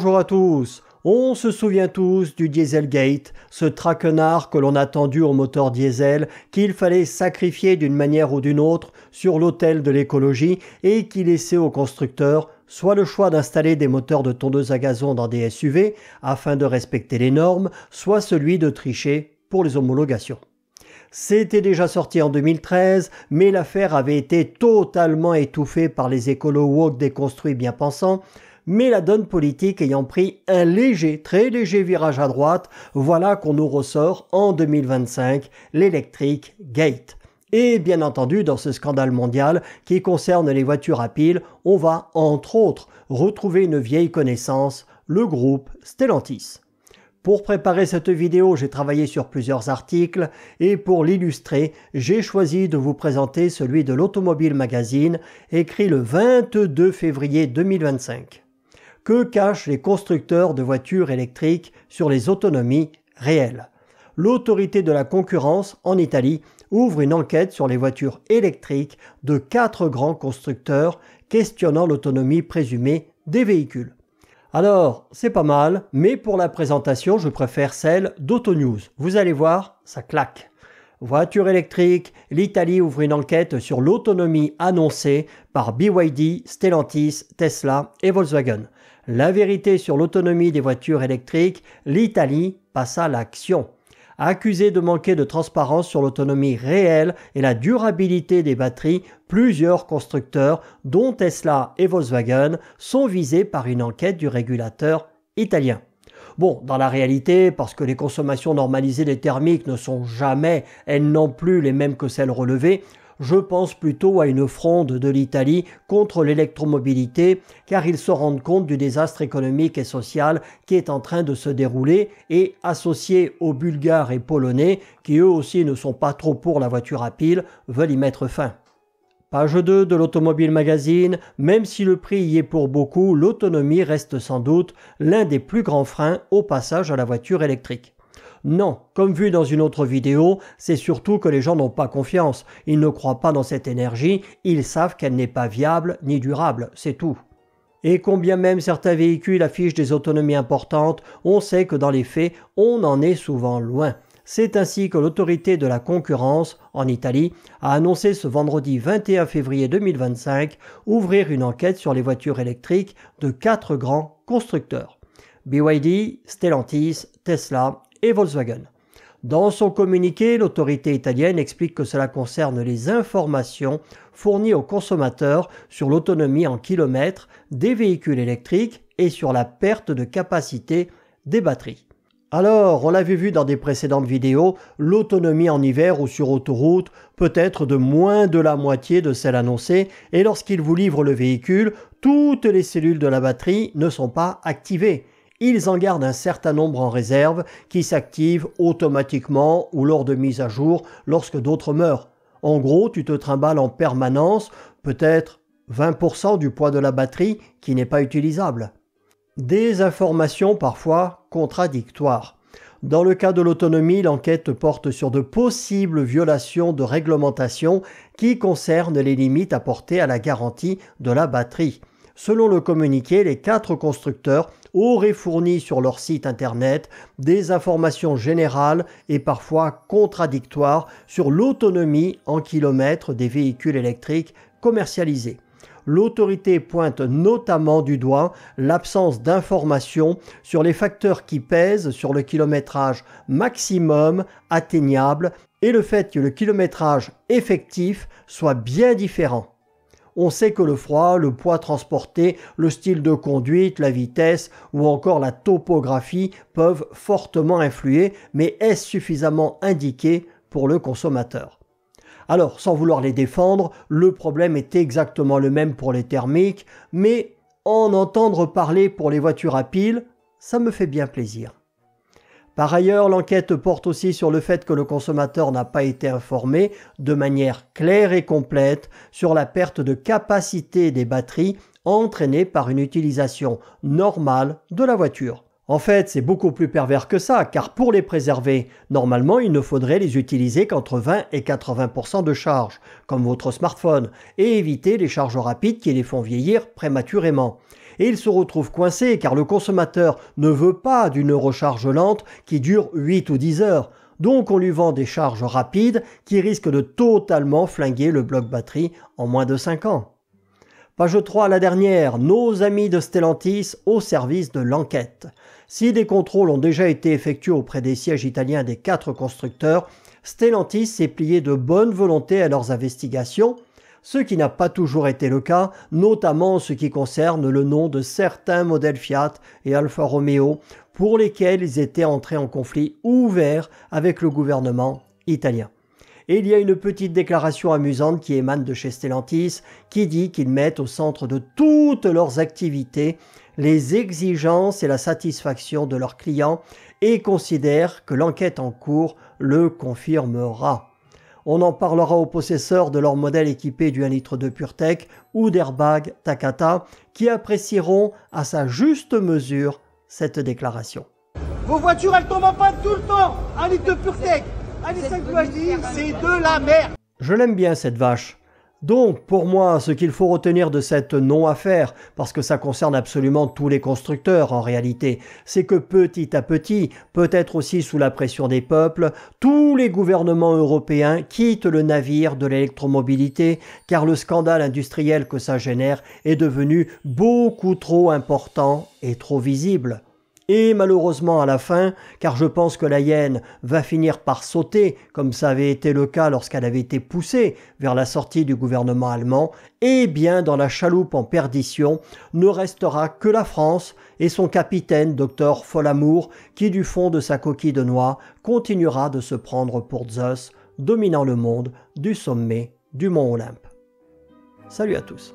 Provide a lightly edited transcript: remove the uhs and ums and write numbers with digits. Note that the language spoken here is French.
Bonjour à tous. On se souvient tous du Dieselgate, ce traquenard que l'on a tendu au moteur diesel, qu'il fallait sacrifier d'une manière ou d'une autre sur l'autel de l'écologie et qui laissait aux constructeurs soit le choix d'installer des moteurs de tondeuse à gazon dans des SUV afin de respecter les normes, soit celui de tricher pour les homologations. C'était déjà sorti en 2013, mais l'affaire avait été totalement étouffée par les écolos woke déconstruits bien pensants. Mais la donne politique ayant pris un léger, très léger virage à droite, voilà qu'on nous ressort en 2025 l'Electric Gate. Et bien entendu, dans ce scandale mondial qui concerne les voitures à piles, on va entre autres retrouver une vieille connaissance, le groupe Stellantis. Pour préparer cette vidéo, j'ai travaillé sur plusieurs articles et pour l'illustrer, j'ai choisi de vous présenter celui de l'Automobile Magazine, écrit le 22 février 2025. Que cachent les constructeurs de voitures électriques sur les autonomies réelles? L'autorité de la concurrence en Italie ouvre une enquête sur les voitures électriques de 4 grands constructeurs questionnant l'autonomie présumée des véhicules. Alors, c'est pas mal, mais pour la présentation, je préfère celle d'AutoNews. Vous allez voir, ça claque. Voiture électrique, l'Italie ouvre une enquête sur l'autonomie annoncée par BYD, Stellantis, Tesla et Volkswagen. La vérité sur l'autonomie des voitures électriques, l'Italie passe à l'action. Accusés de manquer de transparence sur l'autonomie réelle et la durabilité des batteries, plusieurs constructeurs, dont Tesla et Volkswagen, sont visés par une enquête du régulateur italien. Bon, dans la réalité, parce que les consommations normalisées des thermiques ne sont jamais, elles non plus, les mêmes que celles relevées, je pense plutôt à une fronde de l'Italie contre l'électromobilité, car ils se rendent compte du désastre économique et social qui est en train de se dérouler et associés aux Bulgares et Polonais, qui eux aussi ne sont pas trop pour la voiture à piles, veulent y mettre fin. Page 2 de l'Automobile Magazine, même si le prix y est pour beaucoup, l'autonomie reste sans doute l'un des plus grands freins au passage à la voiture électrique. Non, comme vu dans une autre vidéo, c'est surtout que les gens n'ont pas confiance. Ils ne croient pas dans cette énergie, ils savent qu'elle n'est pas viable ni durable, c'est tout. Et combien même certains véhicules affichent des autonomies importantes, on sait que dans les faits, on en est souvent loin. C'est ainsi que l'autorité de la concurrence, en Italie, a annoncé ce vendredi 21 février 2025 ouvrir une enquête sur les voitures électriques de 4 grands constructeurs. BYD, Stellantis, Tesla et Volkswagen. Dans son communiqué, l'autorité italienne explique que cela concerne les informations fournies aux consommateurs sur l'autonomie en kilomètres des véhicules électriques et sur la perte de capacité des batteries. Alors, on l'avait vu dans des précédentes vidéos, l'autonomie en hiver ou sur autoroute peut être de moins de la moitié de celle annoncée et lorsqu'il vous livre le véhicule, toutes les cellules de la batterie ne sont pas activées. Ils en gardent un certain nombre en réserve qui s'activent automatiquement ou lors de mise à jour lorsque d'autres meurent. En gros, tu te trimbales en permanence peut-être 20% du poids de la batterie qui n'est pas utilisable. Des informations parfois contradictoires. Dans le cas de l'autonomie, l'enquête porte sur de possibles violations de réglementation qui concernent les limites apportées à la garantie de la batterie. Selon le communiqué, les 4 constructeurs auraient fourni sur leur site internet des informations générales et parfois contradictoires sur l'autonomie en kilomètres des véhicules électriques commercialisés. L'autorité pointe notamment du doigt l'absence d'informations sur les facteurs qui pèsent sur le kilométrage maximum atteignable et le fait que le kilométrage effectif soit bien différent. On sait que le froid, le poids transporté, le style de conduite, la vitesse ou encore la topographie peuvent fortement influer, mais est-ce suffisamment indiqué pour le consommateur? Alors, sans vouloir les défendre, le problème est exactement le même pour les thermiques, mais en entendre parler pour les voitures à piles, ça me fait bien plaisir. Par ailleurs, l'enquête porte aussi sur le fait que le consommateur n'a pas été informé de manière claire et complète sur la perte de capacité des batteries entraînée par une utilisation normale de la voiture. En fait, c'est beaucoup plus pervers que ça, car pour les préserver, normalement, il ne faudrait les utiliser qu'entre 20 et 80% de charge, comme votre smartphone, et éviter les charges rapides qui les font vieillir prématurément. Et il se retrouve coincé car le consommateur ne veut pas d'une recharge lente qui dure 8 ou 10 heures. Donc on lui vend des charges rapides qui risquent de totalement flinguer le bloc batterie en moins de 5 ans. Page 3, la dernière, nos amis de Stellantis au service de l'enquête. Si des contrôles ont déjà été effectués auprès des sièges italiens des 4 constructeurs, Stellantis s'est plié de bonne volonté à leurs investigations, ce qui n'a pas toujours été le cas, notamment en ce qui concerne le nom de certains modèles Fiat et Alfa Romeo, pour lesquels ils étaient entrés en conflit ouvert avec le gouvernement italien. Et il y a une petite déclaration amusante qui émane de chez Stellantis, qui dit qu'ils mettent au centre de toutes leurs activités les exigences et la satisfaction de leurs clients et considèrent que l'enquête en cours le confirmera. On en parlera aux possesseurs de leur modèle équipé du 1 litre de PureTech ou d'Airbag Takata qui apprécieront à sa juste mesure cette déclaration. Vos voitures, elles tombent en panne tout le temps. 1 litre de PureTech, 1 litre 5 c'est de la merde. Je l'aime bien cette vache. Donc, pour moi, ce qu'il faut retenir de cette non-affaire, parce que ça concerne absolument tous les constructeurs en réalité, c'est que petit à petit, peut-être aussi sous la pression des peuples, tous les gouvernements européens quittent le navire de l'électromobilité, car le scandale industriel que ça génère est devenu beaucoup trop important et trop visible. Et malheureusement à la fin, car je pense que la hyène va finir par sauter, comme ça avait été le cas lorsqu'elle avait été poussée vers la sortie du gouvernement allemand, et bien dans la chaloupe en perdition ne restera que la France et son capitaine, Dr Folamour, qui du fond de sa coquille de noix continuera de se prendre pour Zeus, dominant le monde du sommet du mont Olympe. Salut à tous.